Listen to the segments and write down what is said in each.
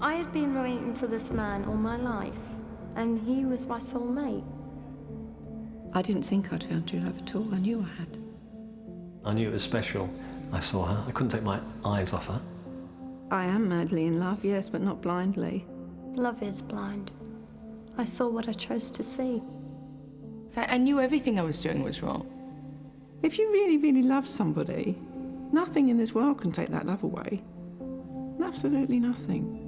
I had been waiting for this man all my life, and he was my soulmate. I didn't think I'd found true love at all. I knew I had. I knew it was special. I saw her. I couldn't take my eyes off her. I am madly in love, yes, but not blindly. Love is blind. I saw what I chose to see. So I knew everything I was doing was wrong. If you really, really love somebody, nothing in this world can take that love away. Absolutely nothing.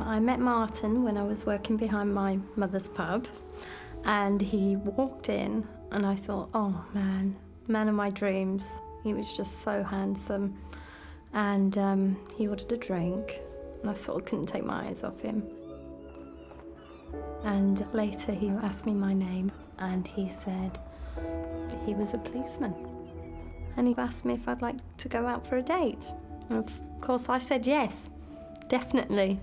I met Martin when I was working behind my mother's pub, and he walked in and I thought, oh man of my dreams. He was just so handsome, and he ordered a drink and I sort of couldn't take my eyes off him. And later he asked me my name and he said he was a policeman. And he asked me if I'd like to go out for a date. And of course I said yes, definitely.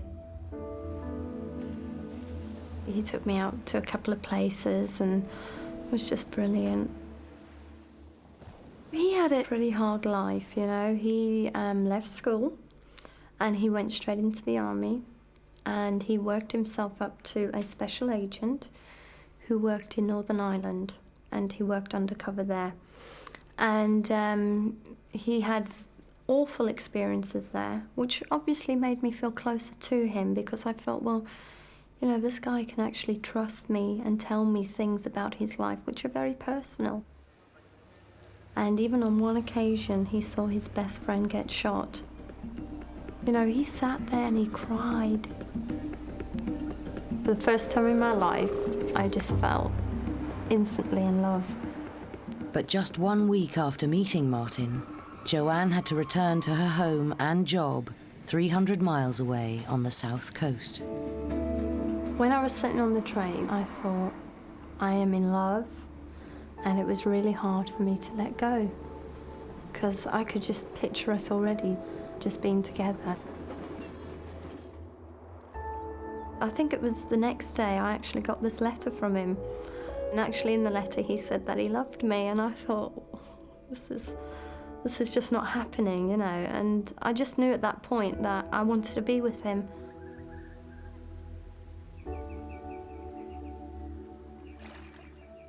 He took me out to a couple of places and it was just brilliant. He had a pretty hard life, you know. He left school and he went straight into the army, and he worked himself up to a special agent who worked in Northern Ireland, and he worked undercover there. And he had awful experiences there, which obviously made me feel closer to him, because I felt, well, you know, this guy can actually trust me and tell me things about his life which are very personal. And even on one occasion, he saw his best friend get shot. You know, he sat there and he cried. For the first time in my life, I just felt instantly in love. But just 1 week after meeting Martin, Joanne had to return to her home and job 300 miles away on the south coast. When I was sitting on the train, I thought, I am in love, and it was really hard for me to let go, because I could just picture us already just being together. I think it was the next day I actually got this letter from him, and actually in the letter he said that he loved me, and I thought, this is just not happening, you know, and I just knew at that point that I wanted to be with him.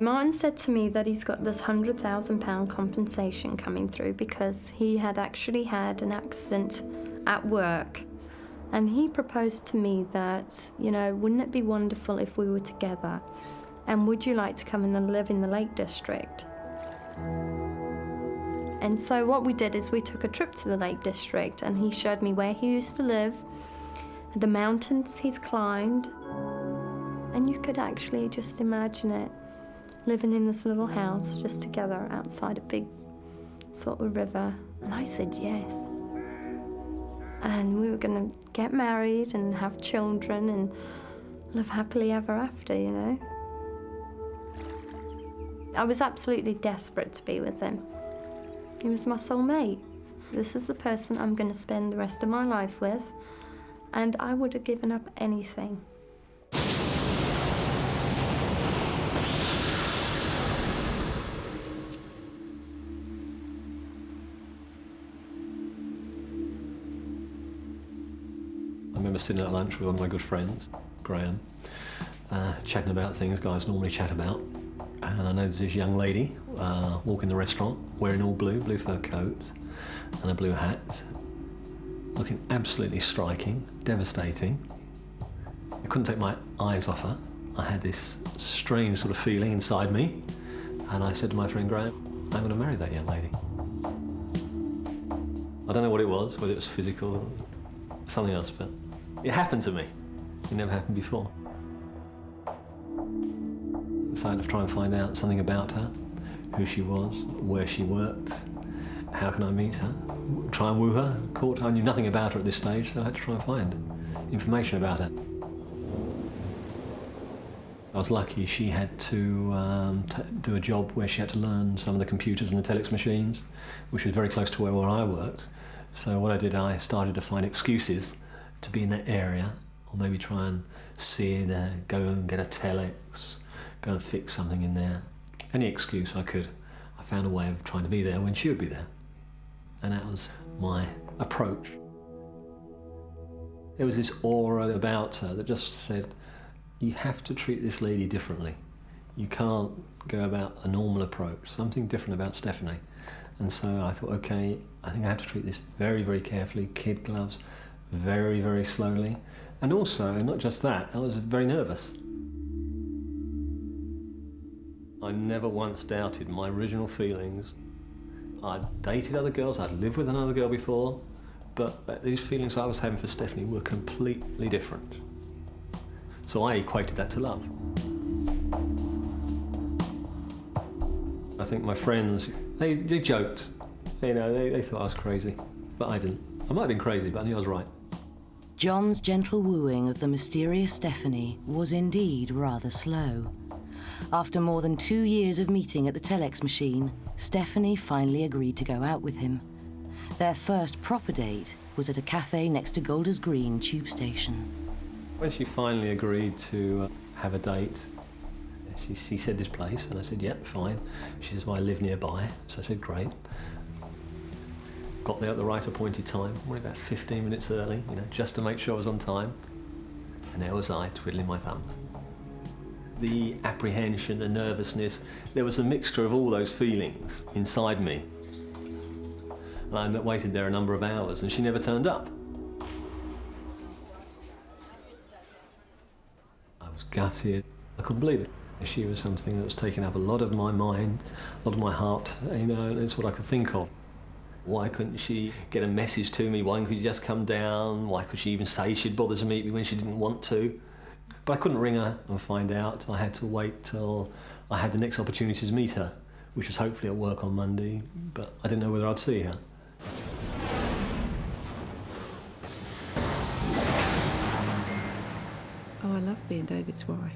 Martin said to me that he's got this £100,000 compensation coming through because he had actually had an accident at work. And he proposed to me that, you know, wouldn't it be wonderful if we were together? And would you like to come and live in the Lake District? And so what we did is we took a trip to the Lake District, and he showed me where he used to live, the mountains he's climbed. And you could actually just imagine it, living in this little house just together outside a big sort of river. And I said yes. And we were going to get married and have children and live happily ever after, you know. I was absolutely desperate to be with him. He was my soulmate. This is the person I'm going to spend the rest of my life with, and I would have given up anything. I remember sitting at lunch with one of my good friends, Graham, chatting about things guys normally chat about. And I noticed this young lady walking the restaurant, wearing all blue fur coat and a blue hat, looking absolutely striking, devastating. I couldn't take my eyes off her. I had this strange sort of feeling inside me, and I said to my friend Graham, I'm going to marry that young lady. I don't know what it was, whether it was physical or something else, but it happened to me. It never happened before. Decided to try and find out something about her, who she was, where she worked, how can I meet her, try and woo her, court her. I knew nothing about her at this stage, so I had to try and find information about her. I was lucky she had to do a job where she had to learn some of the computers and the telex machines, which was very close to where I worked. So what I did, I started to find excuses to be in that area, or maybe try and see it, go and get a telex, go and fix something in there. Any excuse I could. I found a way of trying to be there when she would be there. And that was my approach. There was this aura about her that just said, you have to treat this lady differently. You can't go about a normal approach, something different about Stephanie. And so I thought, okay, I think I have to treat this very, very carefully, kid gloves, very, very slowly. And also, not just that, I was very nervous. I never once doubted my original feelings. I'd dated other girls, I'd lived with another girl before, but these feelings I was having for Stephanie were completely different. So I equated that to love. I think my friends, they joked. You know, they thought I was crazy, but I didn't. I might have been crazy, but I knew I was right. John's gentle wooing of the mysterious Stephanie was indeed rather slow. After more than 2 years of meeting at the telex machine, Stephanie finally agreed to go out with him. Their first proper date was at a cafe next to Golders Green tube station. When she finally agreed to have a date, she said this place, and I said, yeah, fine. She says, well, I live nearby. So I said, great. Got there at the right appointed time, only about 15 minutes early, you know, just to make sure I was on time. And there was I, twiddling my thumbs. The apprehension, the nervousness, there was a mixture of all those feelings inside me. And I waited there a number of hours, and she never turned up. I was gutted. I couldn't believe it. She was something that was taking up a lot of my mind, a lot of my heart, you know, and it's what I could think of. Why couldn't she get a message to me? Why couldn't she just come down? Why could she even say she'd bother to meet me when she didn't want to? But I couldn't ring her and find out. I had to wait till I had the next opportunity to meet her, which was hopefully at work on Monday, but I didn't know whether I'd see her. Oh, I love being David's wife.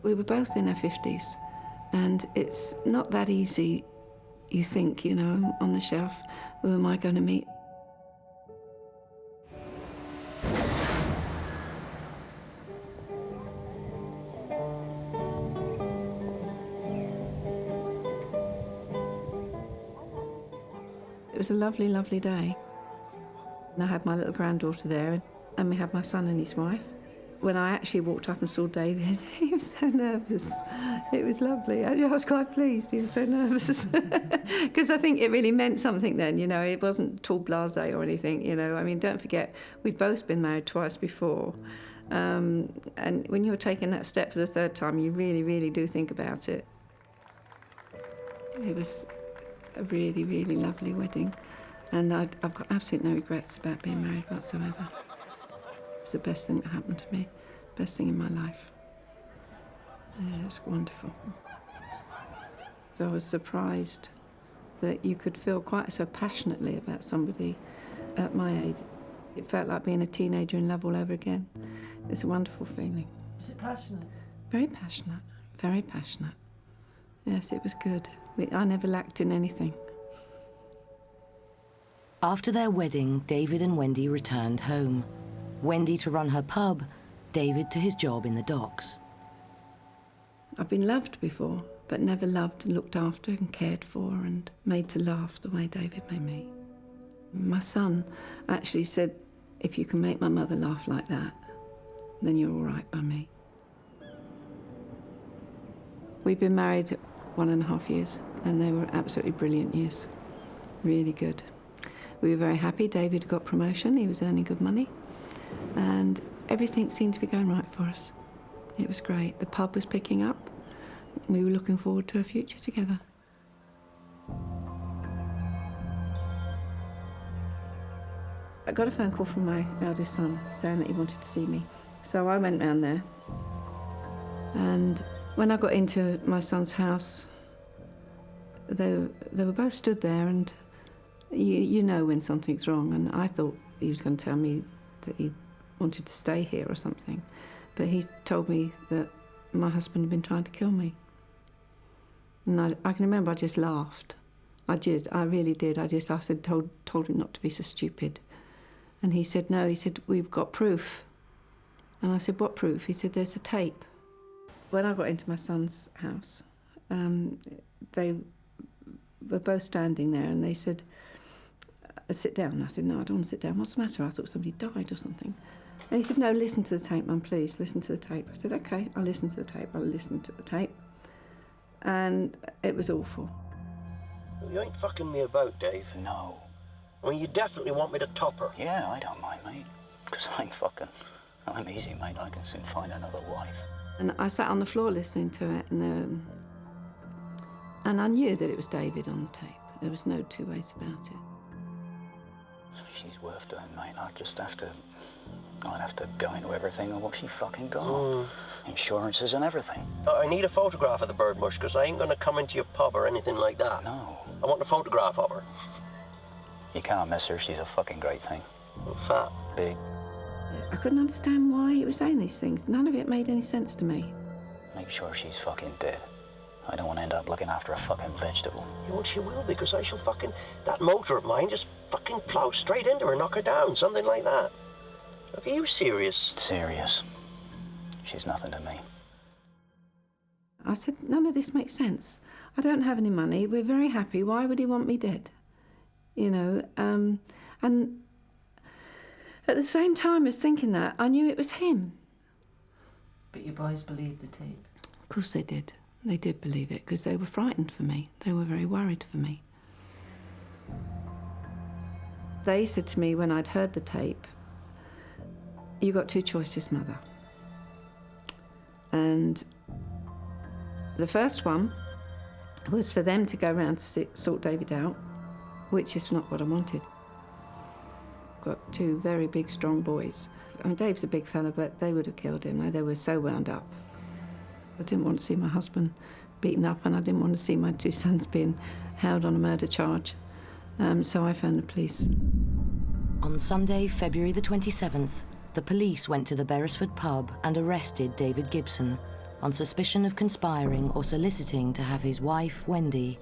We were both in our 50s, and it's not that easy, you think, you know, on the shelf, who am I going to meet? It was a lovely, lovely day. And I had my little granddaughter there, and we had my son and his wife. When I actually walked up and saw David, he was so nervous. It was lovely. I was quite pleased. He was so nervous. Because I think it really meant something then, you know. It wasn't tout blasé or anything, you know. I mean, don't forget, we'd both been married twice before. And when you're taking that step for the third time, you really, really do think about it. It was a really, really lovely wedding. And I've got absolutely no regrets about being married whatsoever. It's the best thing that happened to me, best thing in my life. Yeah, it was wonderful. So I was surprised that you could feel quite so passionately about somebody at my age. It felt like being a teenager in love all over again. It was a wonderful feeling. Was it passionate? Very passionate, very passionate. Yes, it was good. I never lacked in anything. After their wedding, David and Wendy returned home. Wendy to run her pub, David to his job in the docks. I've been loved before, but never loved and looked after and cared for and made to laugh the way David made me. My son actually said, if you can make my mother laugh like that, then you're all right by me. We've been married 1.5 years, and they were absolutely brilliant years. Really good. We were very happy. David got promotion. He was earning good money. And everything seemed to be going right for us. It was great. The pub was picking up. We were looking forward to a future together. I got a phone call from my eldest son saying that he wanted to see me. So I went round there. And when I got into my son's house, they were both stood there, and you know when something's wrong. And I thought he was going to tell me that he wanted to stay here or something. But he told me that my husband had been trying to kill me. And I can remember I just laughed. I really did. I said, told him not to be so stupid. And he said, no, he said, we've got proof. And I said, what proof? He said, there's a tape. When I got into my son's house, they were both standing there and they said, sit down. I said, no, I don't want to sit down. What's the matter? I thought somebody died or something. And he said, no, listen to the tape, Mum, please, listen to the tape. I said, OK, I'll listen to the tape. I'll listen to the tape. And it was awful. You ain't fucking me about, Dave. No. Well, you definitely want me to top her. Yeah, I don't mind, mate. Because I'm easy, mate. I can soon find another wife. And I sat on the floor listening to it, and I knew that it was David on the tape. There was no two ways about it. She's worth doing, mate. I'd have to go into everything of what she fucking got. Insurances and everything. I need a photograph of the bird mush, because I ain't going to come into your pub or anything like that. No. I want a photograph of her. You can't miss her. She's a fucking great thing. Fat. Big. I couldn't understand why he was saying these things. None of it made any sense to me. Make sure she's fucking dead. I don't want to end up looking after a fucking vegetable. You know, she will, because I shall fucking... That motor of mine just fucking plow straight into her, knock her down, something like that. Look, are you serious? Serious. She's nothing to me. I said, none of this makes sense. I don't have any money. We're very happy. Why would he want me dead? You know, and at the same time as thinking that, I knew it was him. But your boys believed the tape? Of course they did. They did believe it, because they were frightened for me. They were very worried for me. They said to me when I'd heard the tape, you got two choices, Mother. And the first one was for them to go round to sort David out, which is not what I wanted. Got two very big, strong boys. I mean, Dave's a big fella, but they would have killed him. They were so wound up. I didn't want to see my husband beaten up, and I didn't want to see my two sons being held on a murder charge. So I phoned the police. On Sunday, February the 27th, the police went to the Beresford pub and arrested David Gibson on suspicion of conspiring or soliciting to have his wife, Wendy,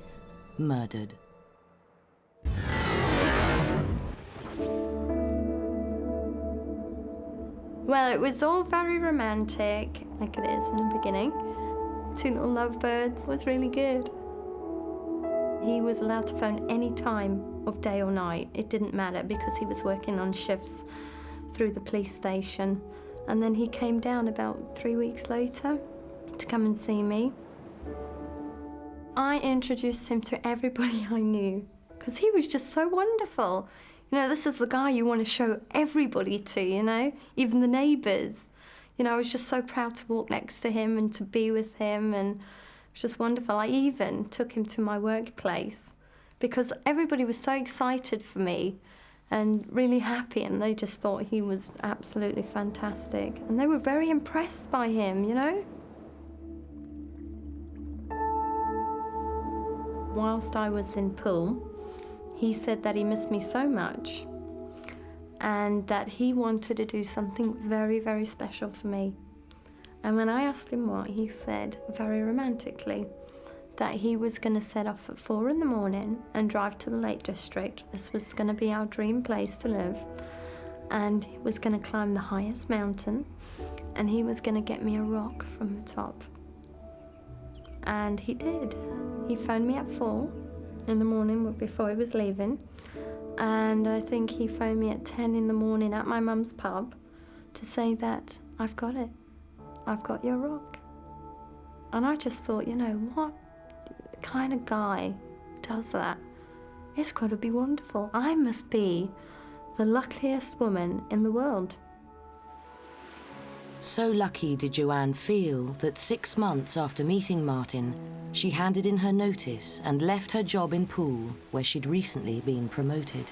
murdered. Well, it was all very romantic, like it is in the beginning. Two little lovebirds. It was really good. He was allowed to phone any time of day or night. It didn't matter, because he was working on shifts through the police station. And then he came down about 3 weeks later to come and see me. I introduced him to everybody I knew, because he was just so wonderful. You know, this is the guy you want to show everybody to, you know, even the neighbours. You know, I was just so proud to walk next to him and to be with him, and it was just wonderful. I even took him to my workplace because everybody was so excited for me and really happy, and they just thought he was absolutely fantastic. And they were very impressed by him, you know. Whilst I was in Poole, he said that he missed me so much and that he wanted to do something very, very special for me. And when I asked him what, he said, very romantically, that he was going to set off at 4 in the morning and drive to the Lake District. This was going to be our dream place to live. And he was going to climb the highest mountain, and he was going to get me a rock from the top. And he did. He phoned me at 4 in the morning before he was leaving. And I think he phoned me at 10 in the morning at my mum's pub to say that I've got it. I've got your rock. And I just thought, you know, what kind of guy does that? It's got to be wonderful. I must be the luckiest woman in the world. So lucky did Joanne feel that 6 months after meeting Martin, she handed in her notice and left her job in Poole, where she'd recently been promoted.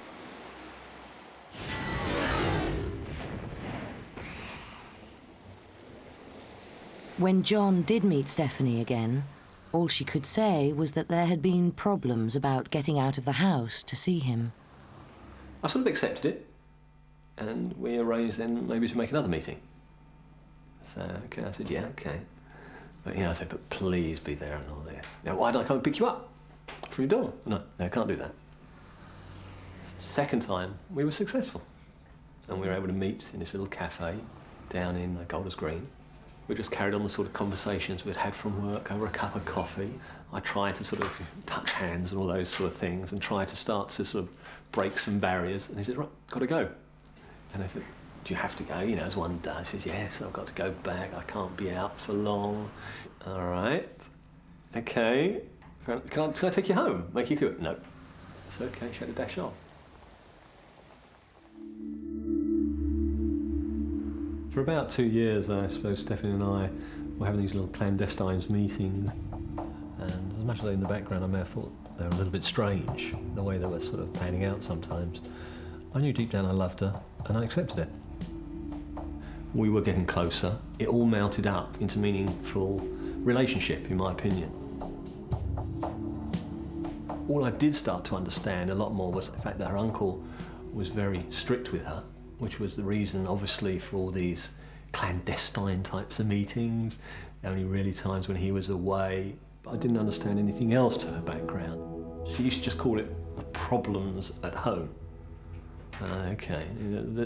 When John did meet Stephanie again, all she could say was that there had been problems about getting out of the house to see him. I sort of accepted it, and we arranged then maybe to make another meeting. So, okay, I said, yeah, okay. But, I said, but please be there and all this. Now, why don't I come and pick you up from your door? No, I can't do that. Second time, we were successful. And we were able to meet in this little cafe down in Golders Green. We just carried on the sort of conversations we'd had from work over a cup of coffee. I tried to sort of touch hands and all those sort of things and try to start to sort of break some barriers. And he said, right, got to go. And I said, do you have to go? As one does. He says, yes, I've got to go back. I can't be out for long. All right. Okay. Can I take you home? Make you cook? No. It's okay. She had to dash off. For about 2 years, I suppose Stephanie and I were having these little clandestine meetings. And as much as in the background I may have thought they were a little bit strange, the way they were sort of panning out sometimes, I knew deep down I loved her and I accepted it. We were getting closer. It all mounted up into meaningful relationship, in my opinion. All I did start to understand a lot more was the fact that her uncle was very strict with her, which was the reason, obviously, for all these clandestine types of meetings, the only really times when he was away. But I didn't understand anything else to her background. She used to just call it the problems at home. Okay,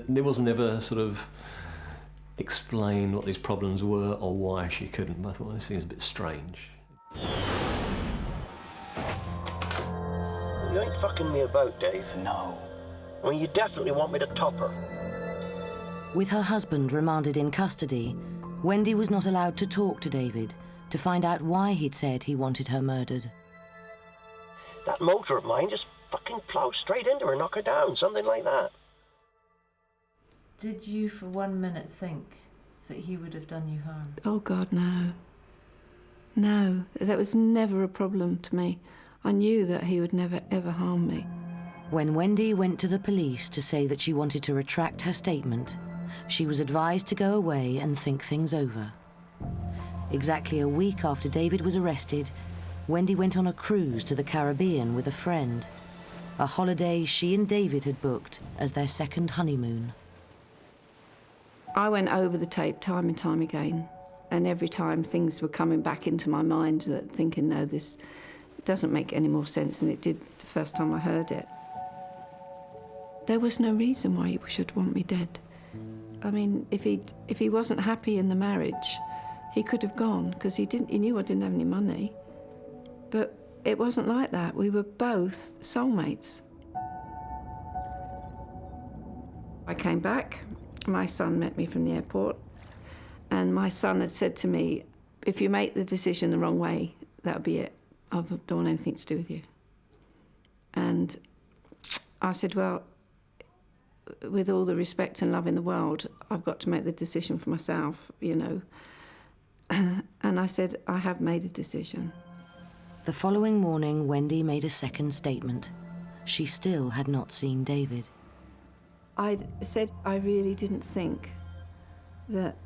there wasn't ever sort of explain what these problems were or why she couldn't. But I thought, well, this seems a bit strange. You ain't fucking me about, Dave. No. I mean, you definitely want me to top her. With her husband remanded in custody, Wendy was not allowed to talk to David to find out why he'd said he wanted her murdered. That motor of mine just fucking ploughed straight into her, knock her down, something like that. Did you for 1 minute think that he would have done you harm? Oh, God, no. No, that was never a problem to me. I knew that he would never, ever harm me. When Wendy went to the police to say that she wanted to retract her statement, she was advised to go away and think things over. Exactly a week after David was arrested, Wendy went on a cruise to the Caribbean with a friend, a holiday she and David had booked as their second honeymoon. I went over the tape time and time again, and every time things were coming back into my mind, that thinking, no, this doesn't make any more sense than it did the first time I heard it. There was no reason why he should want me dead. I mean, if he wasn't happy in the marriage, he could have gone, because he knew I didn't have any money. But it wasn't like that. We were both soulmates. I came back. My son met me from the airport, and my son had said to me, if you make the decision the wrong way, that'll be it. I don't want anything to do with you. And I said, well, with all the respect and love in the world, I've got to make the decision for myself, And I said, I have made a decision. The following morning, Wendy made a second statement. She still had not seen David. I said I really didn't think that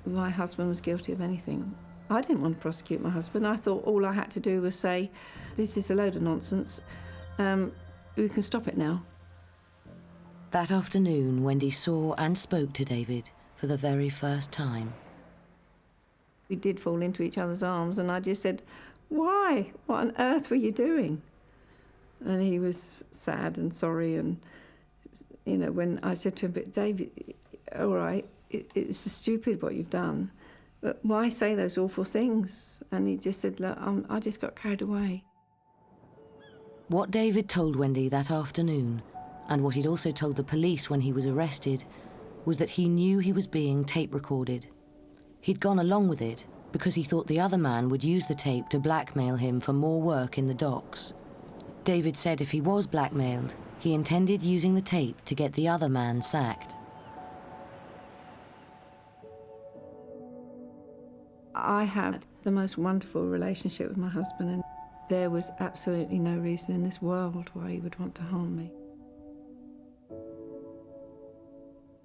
my husband was guilty of anything. I didn't want to prosecute my husband. I thought all I had to do was say, this is a load of nonsense. We can stop it now. That afternoon, Wendy saw and spoke to David for the very first time. We did fall into each other's arms, and I just said, why? What on earth were you doing? And he was sad and sorry, and, when I said to him, but David, all right, it's stupid what you've done, but why say those awful things? And he just said, look, I just got carried away. What David told Wendy that afternoon, and what he'd also told the police when he was arrested, was that he knew he was being tape recorded. He'd gone along with it because he thought the other man would use the tape to blackmail him for more work in the docks. David said if he was blackmailed, he intended using the tape to get the other man sacked. I had the most wonderful relationship with my husband, and there was absolutely no reason in this world why he would want to harm me.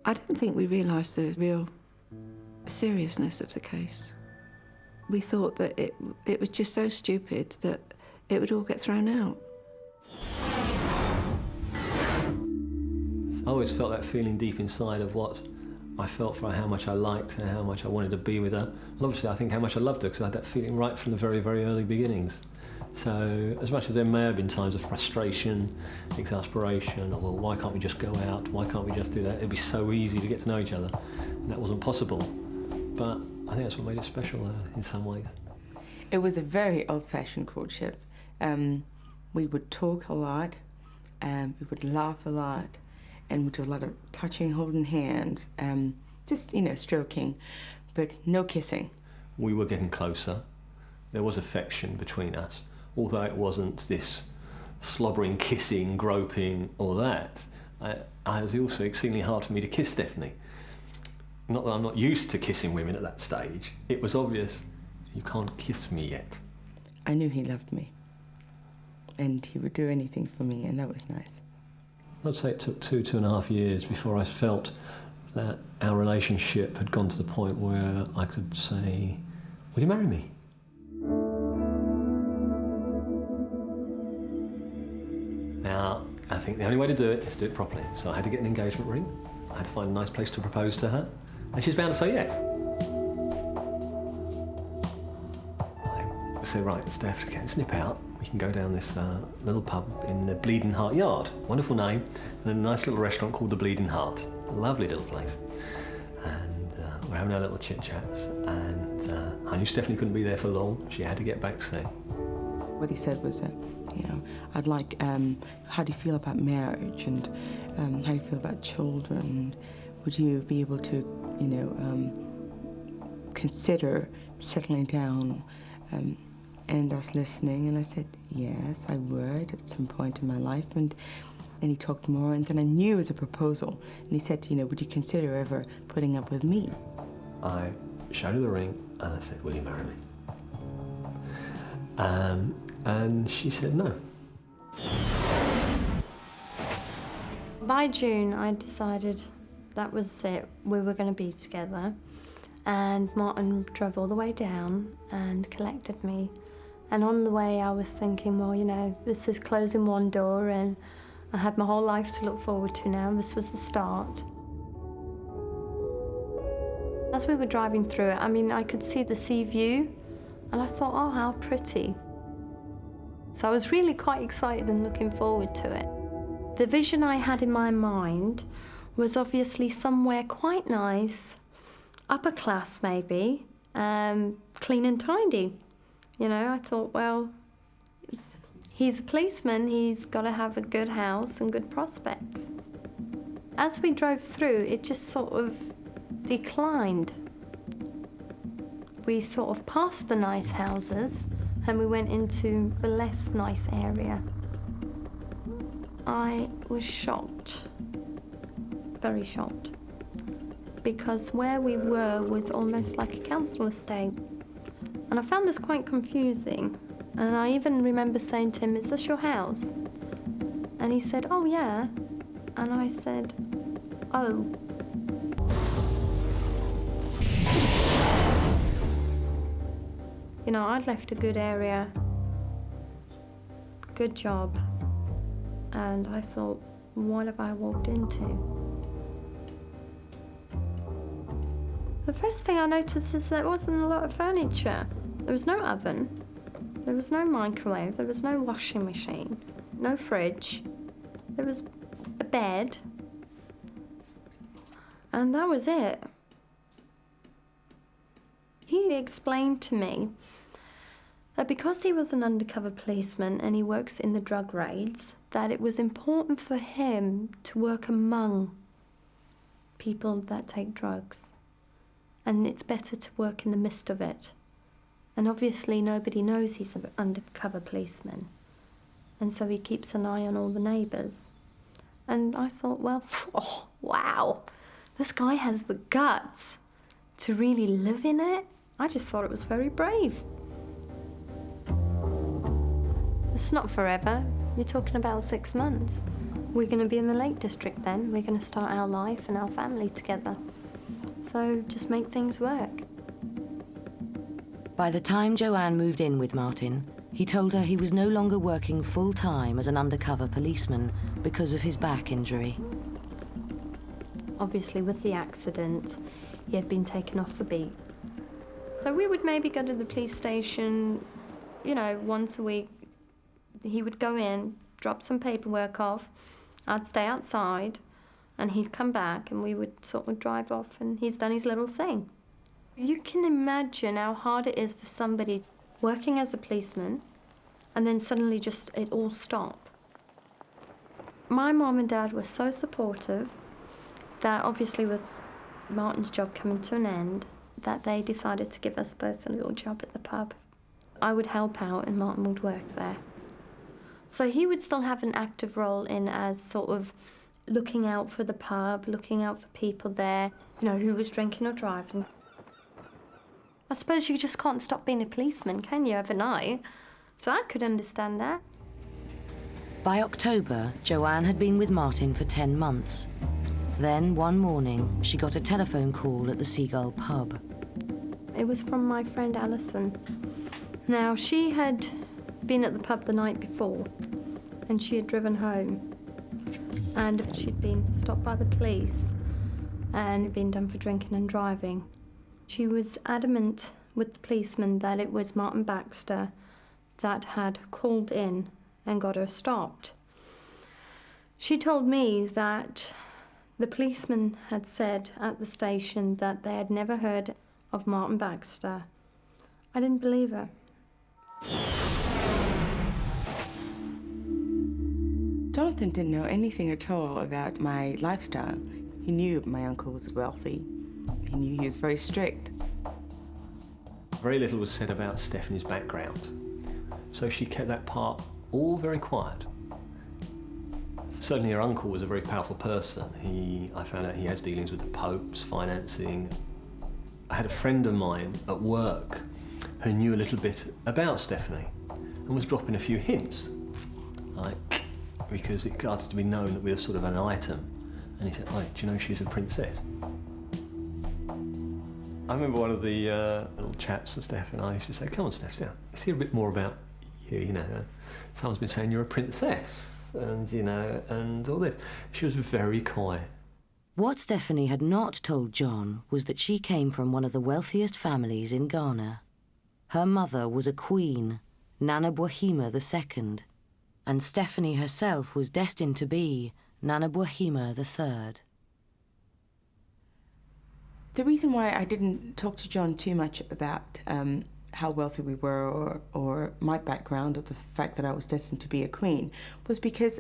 I don't think we realised the real seriousness of the case. We thought that it was just so stupid that it would all get thrown out. I always felt that feeling deep inside of what I felt for her how much I liked her, how much I wanted to be with her. And obviously I think how much I loved her, because I had that feeling right from the very, very early beginnings. So as much as there may have been times of frustration, exasperation, or well, why can't we just go out, why can't we just do that? It'd be so easy to get to know each other, and that wasn't possible. But I think that's what made it special in some ways. It was a very old-fashioned courtship. We would talk a lot, we would laugh a lot, and we'd do a lot of touching, holding hands, just, stroking, but no kissing. We were getting closer. There was affection between us, although it wasn't this slobbering, kissing, groping, or that. It was also exceedingly hard for me to kiss Stephanie. Not that I'm not used to kissing women at that stage. It was obvious, you can't kiss me yet. I knew he loved me, and he would do anything for me, and that was nice. I'd say it took 2.5 years before I felt that our relationship had gone to the point where I could say, will you marry me? Now, I think the only way to do it is to do it properly. So I had to get an engagement ring. I had to find a nice place to propose to her. And she's bound to say yes. I said, right, Steph, let's nip out. We can go down this little pub in the Bleeding Heart Yard. Wonderful name. And a nice little restaurant called the Bleeding Heart. A lovely little place. And we're having our little chit-chats. And I knew Stephanie couldn't be there for long. She had to get back soon. What he said was, I'd like, how do you feel about marriage, and how do you feel about children? Would you be able to, consider settling down and us listening? And I said, yes, I would at some point in my life. And he talked more, and then I knew it was a proposal. And he said, would you consider ever putting up with me? I showed her the ring, and I said, will you marry me? And she said no. By June, I decided that was it. We were going to be together. And Martin drove all the way down and collected me. And on the way, I was thinking, well, this is closing one door, and I had my whole life to look forward to now. This was the start. As we were driving through it, I could see the sea view, and I thought, oh, how pretty. So I was really quite excited and looking forward to it. The vision I had in my mind was obviously somewhere quite nice, upper class maybe, clean and tidy. I thought, well, he's a policeman, he's got to have a good house and good prospects. As we drove through, it just sort of declined. We sort of passed the nice houses, and we went into a less nice area. I was shocked, very shocked, because where we were was almost like a council estate. And I found this quite confusing. And I even remember saying to him, is this your house? And he said, oh yeah. And I said, oh. I'd left a good area, good job, and I thought, what have I walked into? The first thing I noticed is there wasn't a lot of furniture. There was no oven, there was no microwave, there was no washing machine, no fridge, there was a bed, and that was it. He explained to me that because he was an undercover policeman and he works in the drug raids, that it was important for him to work among people that take drugs. And it's better to work in the midst of it. And obviously nobody knows he's an undercover policeman. And so he keeps an eye on all the neighbours. And I thought, well, oh, wow, this guy has the guts to really live in it. I just thought it was very brave. It's not forever. You're talking about 6 months. We're going to be in the Lake District then. We're going to start our life and our family together. So just make things work. By the time Joanne moved in with Martin, he told her he was no longer working full-time as an undercover policeman because of his back injury. Obviously, with the accident, he had been taken off the beat. So we would maybe go to the police station, you know, once a week. He would go in, drop some paperwork off, I'd stay outside, and he'd come back and we would sort of drive off and he's done his little thing. You can imagine how hard it is for somebody working as a policeman and then suddenly just it all stop. My mom and dad were so supportive that obviously with Martin's job coming to an end, that they decided to give us both a little job at the pub. I would help out and Martin would work there. So he would still have an active role in as sort of looking out for the pub, looking out for people there, you know, who was drinking or driving. I suppose you just can't stop being a policeman, can you, overnight? So I could understand that. By October, Joanne had been with Martin for 10 months. Then, one morning, she got a telephone call at the Seagull pub. It was from my friend Alison. Now, she had been at the pub the night before, and she had driven home. And she'd been stopped by the police and been done for drinking and driving. She was adamant with the policeman that it was Martin Baxter that had called in and got her stopped. She told me that the policeman had said at the station that they had never heard of Martin Baxter. I didn't believe her. Jonathan didn't know anything at all about my lifestyle. He knew my uncle was wealthy. He knew he was very strict. Very little was said about Stephanie's background, so she kept that part all very quiet. Certainly her uncle was a very powerful person. I found out he has dealings with the popes, financing. I had a friend of mine at work who knew a little bit about Stephanie and was dropping a few hints, like, because it started to be known that we were sort of an item. And he said, "Oh, do you know she's a princess?" I remember one of the little chats that Steph and I used to say, "Come on, Steph, let's hear a bit more about you, you know. Someone's been saying you're a princess, and, you know, and all this." She was very quiet. What Stephanie had not told John was that she came from one of the wealthiest families in Ghana. Her mother was a queen, Nana Bohima II, and Stephanie herself was destined to be Nana Bohima III. The reason why I didn't talk to John too much about how wealthy we were or my background or the fact that I was destined to be a queen was because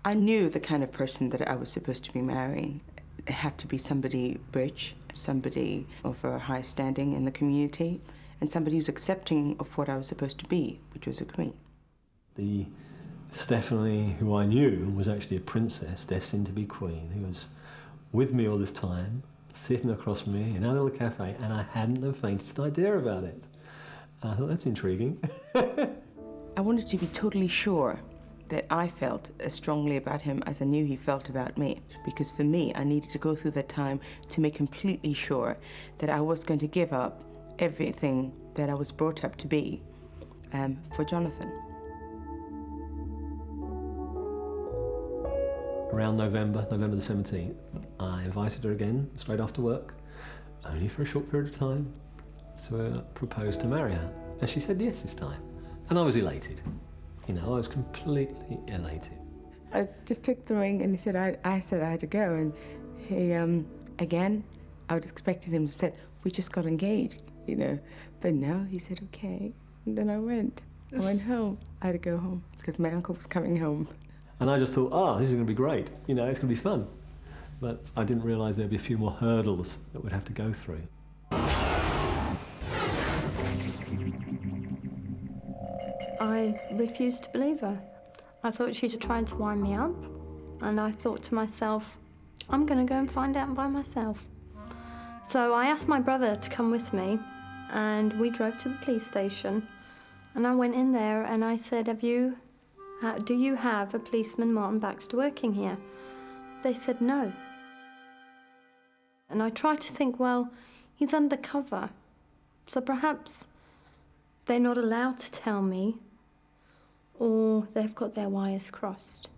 I knew the kind of person that I was supposed to be marrying. It had to be somebody rich, somebody of a high standing in the community, and somebody who's accepting of what I was supposed to be, which was a queen. The Stephanie who I knew was actually a princess destined to be queen, who was with me all this time, sitting across from me in our little cafe, and I hadn't the faintest idea about it. And I thought, that's intriguing. I wanted to be totally sure that I felt as strongly about him as I knew he felt about me. Because for me, I needed to go through that time to make completely sure that I was going to give up everything that I was brought up to be for Jonathan. Around November the 17th, I invited her again, straight after work, only for a short period of time, to propose to marry her. And she said yes this time. And I was elated. You know, I was completely elated. I just took the ring and he said, I said I had to go. And he, again, I was expecting him to say, we just got engaged, you know. But no, he said, okay. And then I went home. I had to go home because my uncle was coming home. And I just thought, oh, this is going to be great. You know, it's going to be fun. But I didn't realise there'd be a few more hurdles that we'd have to go through. I refused to believe her. I thought she was trying to wind me up. And I thought to myself, I'm going to go and find out by myself. So I asked my brother to come with me, and we drove to the police station. And I went in there and I said, do you have a policeman, Martin Baxter, working here? They said no. And I tried to think, well, he's undercover, so perhaps they're not allowed to tell me, or they've got their wires crossed.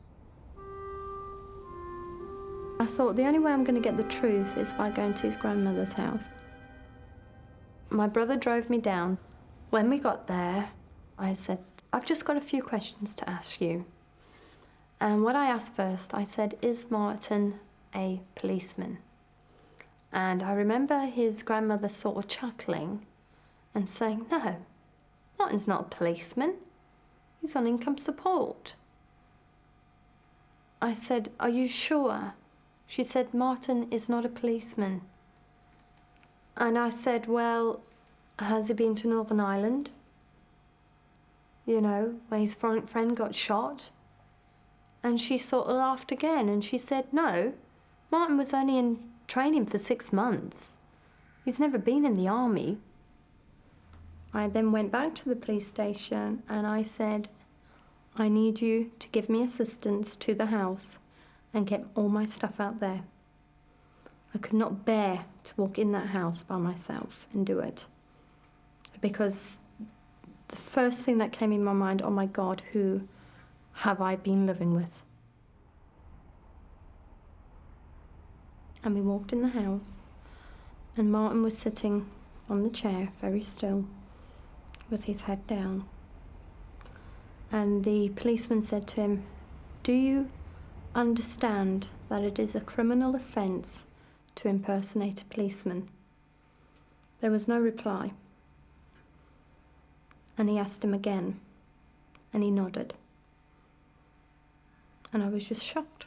I thought the only way I'm going to get the truth is by going to his grandmother's house. My brother drove me down. When we got there, I said, I've just got a few questions to ask you. And what I asked first, I said, is Martin a policeman? And I remember his grandmother sort of chuckling and saying, no, Martin's not a policeman. He's on income support. I said, are you sure? She said, Martin is not a policeman. And I said, well, has he been to Northern Ireland? You know, where his friend got shot? And she sort of laughed again and she said, no, Martin was only in training for 6 months. He's never been in the army. I then went back to the police station and I said, I need you to give me assistance to the house and get all my stuff out there. I could not bear to walk in that house by myself and do it. Because the first thing that came in my mind, oh my God, who have I been living with? And we walked in the house and Martin was sitting on the chair, very still, with his head down. And the policeman said to him, do you understand that it is a criminal offence to impersonate a policeman? There was no reply. And he asked him again, and he nodded. And I was just shocked.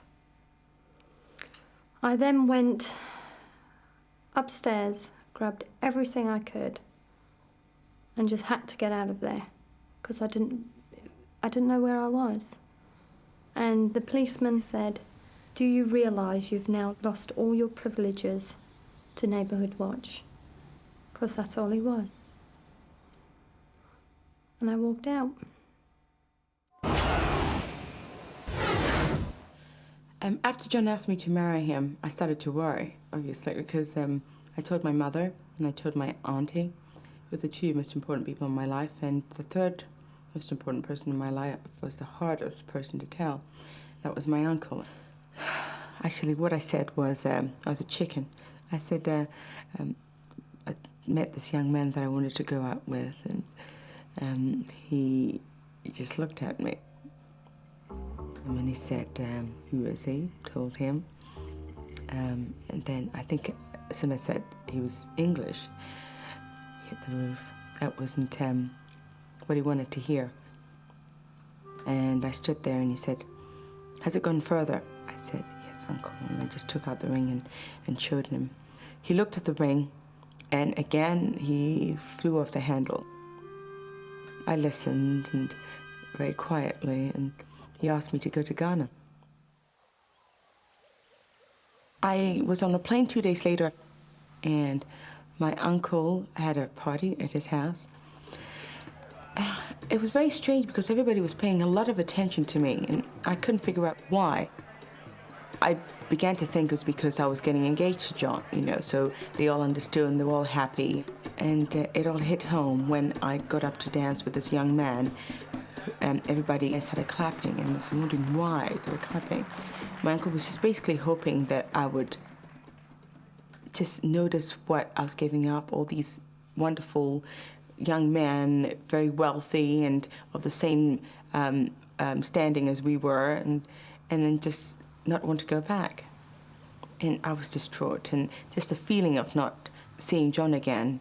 I then went upstairs, grabbed everything I could, and just had to get out of there, because I didn't know where I was. And the policeman said, do you realise you've now lost all your privileges to Neighbourhood Watch? Because that's all he was. And I walked out. After John asked me to marry him, I started to worry, obviously, because I told my mother and I told my auntie, who were the two most important people in my life, and the third most important person in my life was the hardest person to tell. That was my uncle. Actually, what I said was, I was a chicken. I said, I met this young man that I wanted to go out with, and he just looked at me. And when he said, who is he? Told him. And then I think as soon as I said he was English, he hit the roof. That wasn't what he wanted to hear. And I stood there and he said, has it gone further? I said, yes, Uncle. And I just took out the ring and showed him. He looked at the ring and again he flew off the handle. I listened and very quietly, and he asked me to go to Ghana. I was on a plane 2 days later, and my uncle had a party at his house. It was very strange because everybody was paying a lot of attention to me, and I couldn't figure out why. I began to think it was because I was getting engaged to John, you know, so they all understood and they were all happy. And it all hit home when I got up to dance with this young man. Everybody started clapping, and I was wondering why they were clapping. My uncle was just basically hoping that I would just notice what I was giving up, all these wonderful young men, very wealthy and of the same standing as we were, and then just not want to go back. And I was distraught, and just the feeling of not seeing John again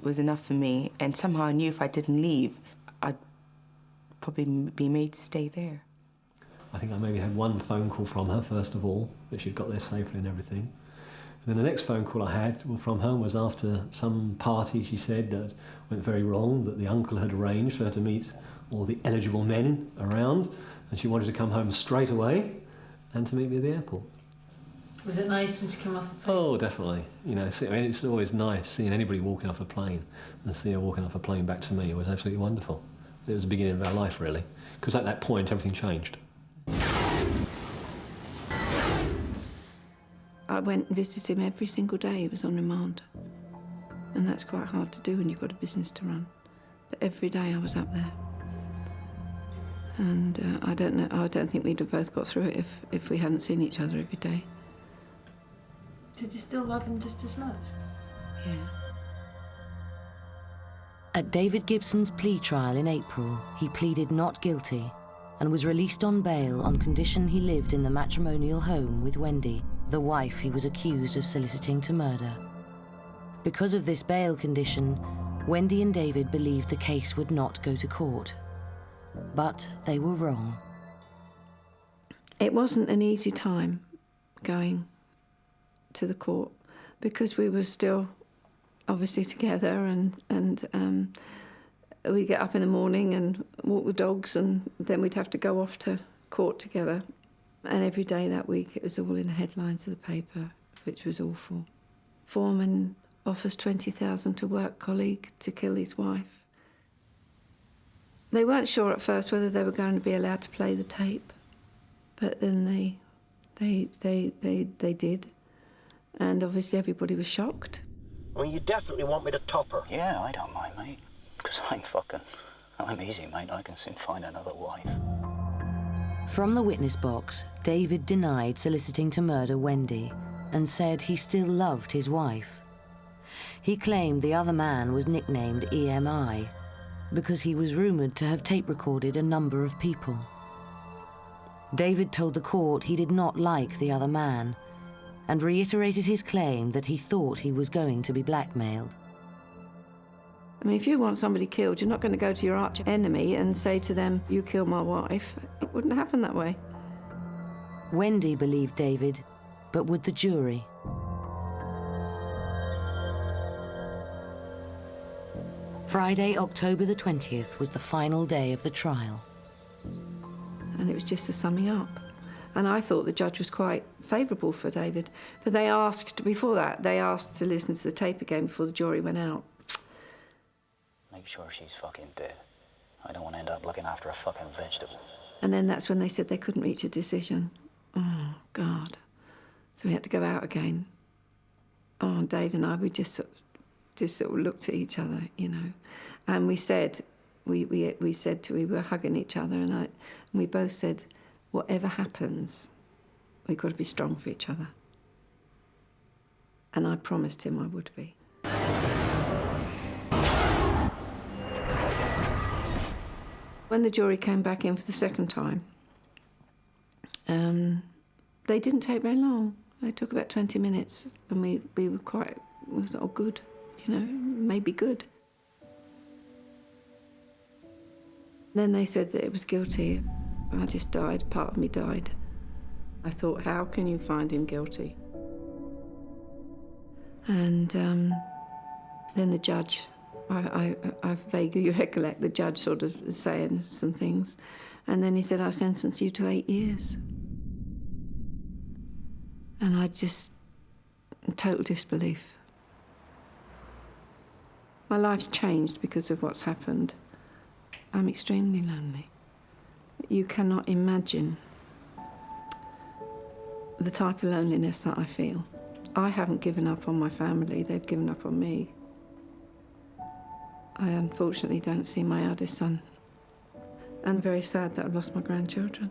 was enough for me, and somehow I knew if I didn't leave, I'd probably be made to stay there. I think I maybe had one phone call from her, first of all, that she'd got there safely and everything. And then the next phone call I had from her was after some party, she said, that went very wrong, that the uncle had arranged for her to meet all the eligible men around, and she wanted to come home straight away and to meet me at the airport. Was it nice when she came off the plane? Oh, definitely. You know, I mean, it's always nice seeing anybody walking off a plane, and see her walking off a plane back to me. It was absolutely wonderful. It was the beginning of our life, really, because at that point, everything changed. I went and visited him every single day. He was on remand. And that's quite hard to do when you've got a business to run. But every day I was up there. And I don't think we'd have both got through it if we hadn't seen each other every day. Did you still love him just as much? Yeah. At David Gibson's plea trial in April, he pleaded not guilty and was released on bail on condition he lived in the matrimonial home with Wendy, the wife he was accused of soliciting to murder. Because of this bail condition, Wendy and David believed the case would not go to court. But they were wrong. It wasn't an easy time going to the court because we were still obviously together, and we'd get up in the morning and walk the dogs, and then we'd have to go off to court together. And every day that week it was all in the headlines of the paper, which was awful. Foreman offers $20,000 to work colleague to kill his wife. They weren't sure at first whether they were going to be allowed to play the tape, but then they did, and obviously everybody was shocked. Well, you definitely want me to top her. Yeah, I don't mind, mate. Because I'm easy, mate. I can soon find another wife. From the witness box, David denied soliciting to murder Wendy and said he still loved his wife. He claimed the other man was nicknamed EMI because he was rumoured to have tape recorded a number of people. David told the court he did not like the other man and reiterated his claim that he thought he was going to be blackmailed. I mean, if you want somebody killed, you're not going to go to your arch enemy and say to them, "You killed my wife." It wouldn't happen that way. Wendy believed David, but would the jury? Friday, October the 20th, was the final day of the trial. And it was just a summing up. And I thought the judge was quite favourable for David. But they asked, before that, they asked to listen to the tape again before the jury went out. Make sure she's fucking dead. I don't want to end up looking after a fucking vegetable. And then that's when they said they couldn't reach a decision. Oh, God. So we had to go out again. Oh, Dave and I, we just sort of looked at each other, you know. And we said, we were hugging each other, and we both said, whatever happens, we've got to be strong for each other. And I promised him I would be. When the jury came back in for the second time, they didn't take very long. They took about 20 minutes, and we thought, oh, good, you know, maybe good. Then they said that it was guilty. I just died, part of me died. I thought, how can you find him guilty? And then the judge, I vaguely recollect the judge sort of saying some things, and then he said, I'll sentence you to 8 years. And I just, total disbelief. My life's changed because of what's happened. I'm extremely lonely. You cannot imagine the type of loneliness that I feel. I haven't given up on my family, they've given up on me. I unfortunately don't see my eldest son. And I'm very sad that I've lost my grandchildren.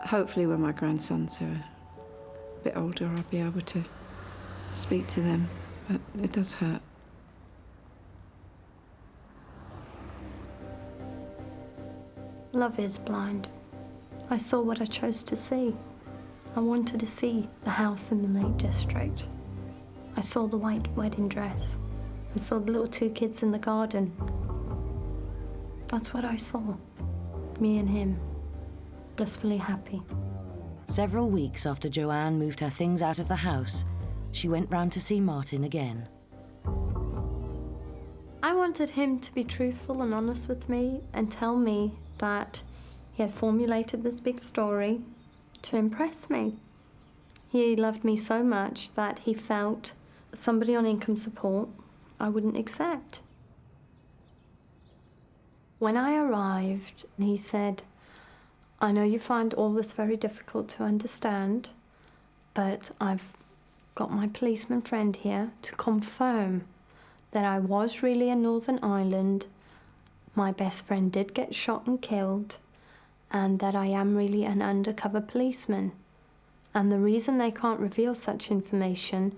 Hopefully when my grandsons are a bit older, I'll be able to speak to them, but it does hurt. Love is blind. I saw what I chose to see. I wanted to see the house in the Lake District. I saw the white wedding dress. I saw the little 2 kids in the garden. That's what I saw. Me and him, blissfully happy. Several weeks after Joanne moved her things out of the house, she went round to see Martin again. I wanted him to be truthful and honest with me and tell me that he had formulated this big story to impress me. He loved me so much that he felt somebody on income support I wouldn't accept. When I arrived, he said, I know you find all this very difficult to understand, but I've got my policeman friend here to confirm that I was really in Northern Ireland, my best friend did get shot and killed, and that I am really an undercover policeman. And the reason they can't reveal such information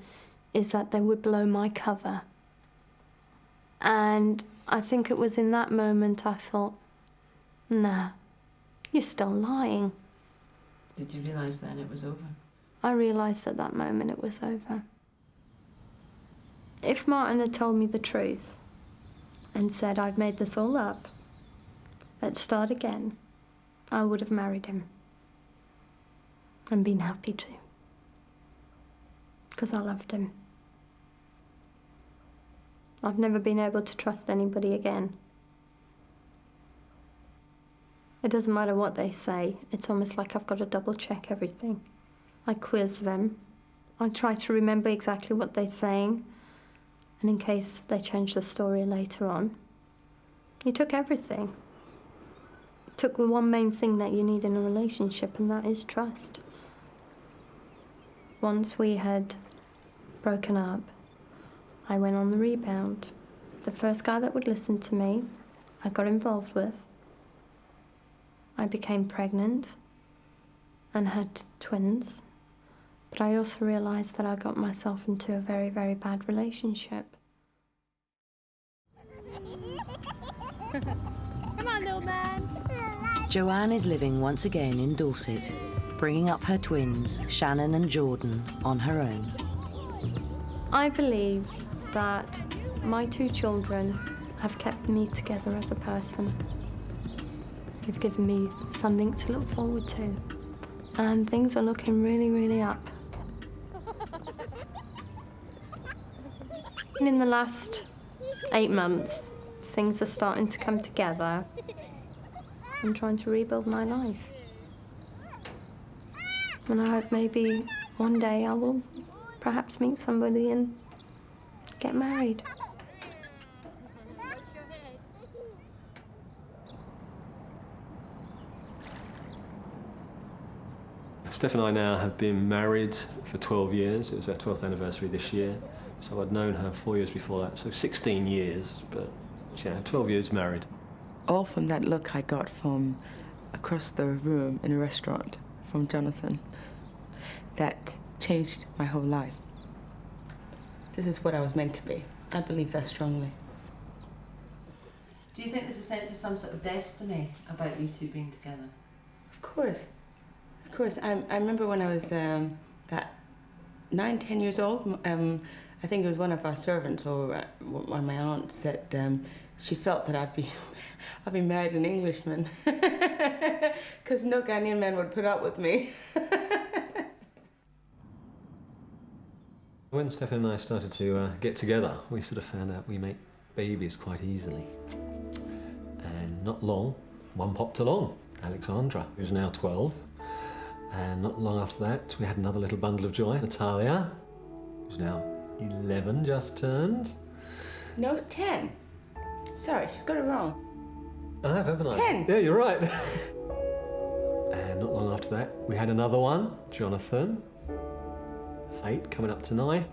is that they would blow my cover. And I think it was in that moment I thought, nah, you're still lying. Did you realise then it was over? I realised at that moment it was over. If Martin had told me the truth and said, I've made this all up, let's start again, I would have married him and been happy to, because I loved him. I've never been able to trust anybody again. It doesn't matter what they say, it's almost like I've got to double check everything. I quiz them. I try to remember exactly what they're saying, and in case they change the story later on. He took everything. Took the one main thing that you need in a relationship, and that is trust. Once we had broken up, I went on the rebound. The first guy that would listen to me, I got involved with. I became pregnant and had twins, but I also realised that I got myself into a very, very bad relationship. Come on, little man. Joanne is living once again in Dorset, bringing up her twins, Shannon and Jordan, on her own. I believe that my two children have kept me together as a person. They've given me something to look forward to, and things are looking really, really up. In the last 8 months, things are starting to come together. I'm trying to rebuild my life. And I hope maybe one day I will perhaps meet somebody and get married. Steph and I now have been married for 12 years. It was our 12th anniversary this year. So I'd known her 4 years before that, so 16 years, but yeah, 12 years married. All from that look I got from across the room in a restaurant from Jonathan. That changed my whole life. This is what I was meant to be. I believe that strongly. Do you think there's a sense of some sort of destiny about you two being together? Of course. Of course. I remember when I was about 9, 10 years old, I think it was one of our servants or one of my aunts said she felt that I'd be married an Englishman because no Ghanaian man would put up with me. When Stephen and I started to get together, we sort of found out we make babies quite easily. And not long, one popped along, Alexandra, who's now 12. And not long after that, we had another little bundle of joy, Natalia, who's now 11, just turned. No, 10. Sorry, she's got it wrong. I have, haven't I? 10. Yeah, you're right. And not long after that, we had another one, Jonathan. 8, coming up to 9.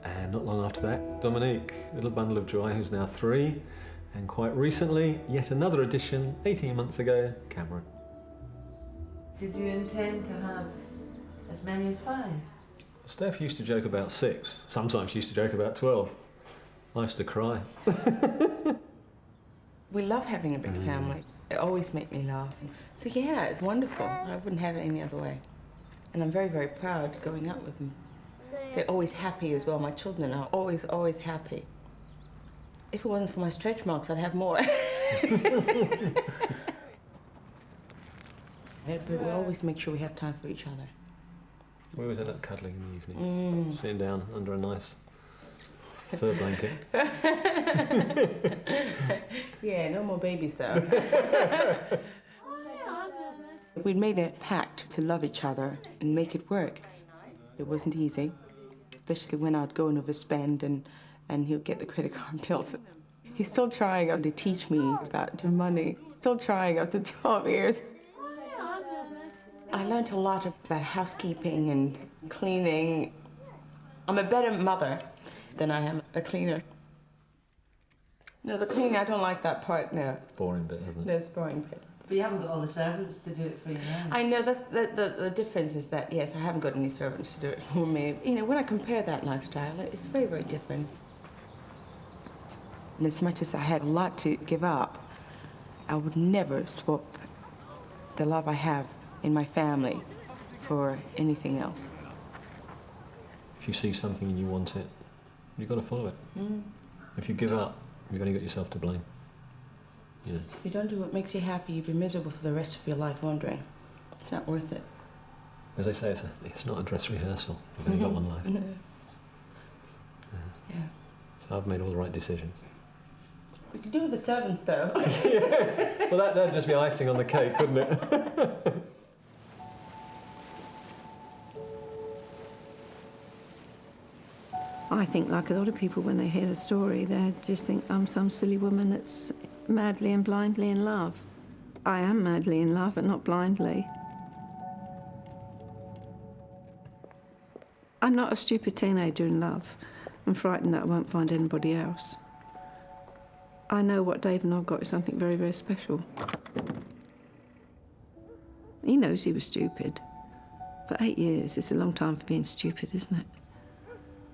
And not long after that, Dominique, little bundle of joy, who's now 3. And quite recently, yet another addition, 18 months ago, Cameron. Did you intend to have as many as 5? Steph used to joke about 6. Sometimes she used to joke about 12. I used to cry. We love having a big family. It always makes me laugh. So yeah, it's wonderful. I wouldn't have it any other way. And I'm very, very proud growing up with them. They're always happy as well. My children are always, always happy. If it wasn't for my stretch marks, I'd have more. But we always make sure we have time for each other. We always end up cuddling in the evening, sitting down under a nice fur blanket. Yeah, no more babies though. We'd made a pact to love each other and make it work. It wasn't easy, especially when I'd go and overspend and he'll get the credit card bills. He's still trying to teach me about the money. Still trying after 12 years. I learned a lot about housekeeping and cleaning. I'm a better mother than I am a cleaner. No, the cleaning, I don't like that part, no. Boring bit, isn't it? No, it's boring bit. But you haven't got all the servants to do it for you now. I know that's the difference is that, yes, I haven't got any servants to do it for me. You know, when I compare that lifestyle, it's very, very different. And as much as I had a lot to give up, I would never swap the love I have in my family for anything else. If you see something and you want it, you've got to follow it. If you give up, you've only got yourself to blame. You know. If you don't do what makes you happy, you'll be miserable for the rest of your life wondering. It's not worth it. As I say, it's not a dress rehearsal. You've only got one life. Yeah. So I've made all the right decisions. We could do with the servants, though. Well, that'd just be icing on the cake, wouldn't it? I think, like a lot of people, when they hear the story, they just think I'm some silly woman that's madly and blindly in love. I am madly in love, but not blindly. I'm not a stupid teenager in love. I'm frightened that I won't find anybody else. I know what Dave and I've got is something very, very special. He knows he was stupid, but 8 years is a long time for being stupid, isn't it?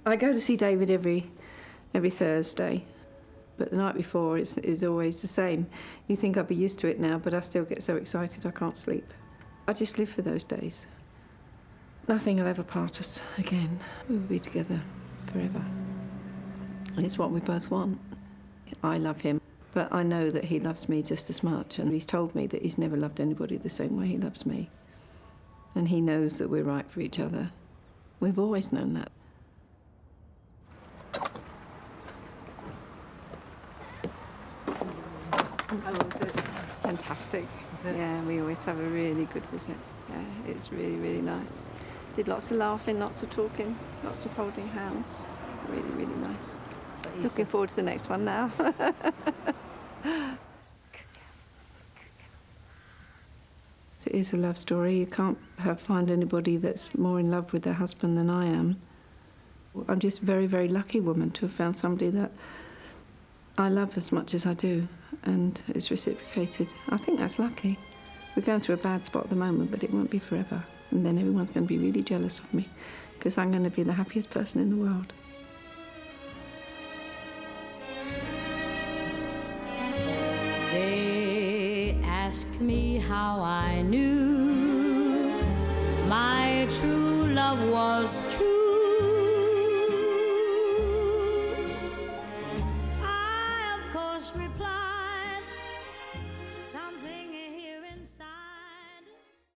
I go to see David every Thursday, but the night before is always the same. You think I'd be used to it now, but I still get so excited I can't sleep. I just live for those days. Nothing will ever part us again. We'll be together forever. And it's what we both want. I love him, but I know that he loves me just as much, and he's told me that he's never loved anybody the same way he loves me. And he knows that we're right for each other. We've always known that. How was it? Fantastic. Yeah, we always have a really good visit. Yeah, it's really, really nice. Did lots of laughing, lots of talking, lots of holding hands. Really, really nice. Looking forward to the next one now. It is a love story. You can't find anybody that's more in love with their husband than I am. I'm just a very, very lucky woman to have found somebody that I love as much as I do, and it's reciprocated. I think that's lucky. We're going through a bad spot at the moment, but it won't be forever. And then everyone's going to be really jealous of me, because I'm going to be the happiest person in the world. They ask me how I knew my true love was true.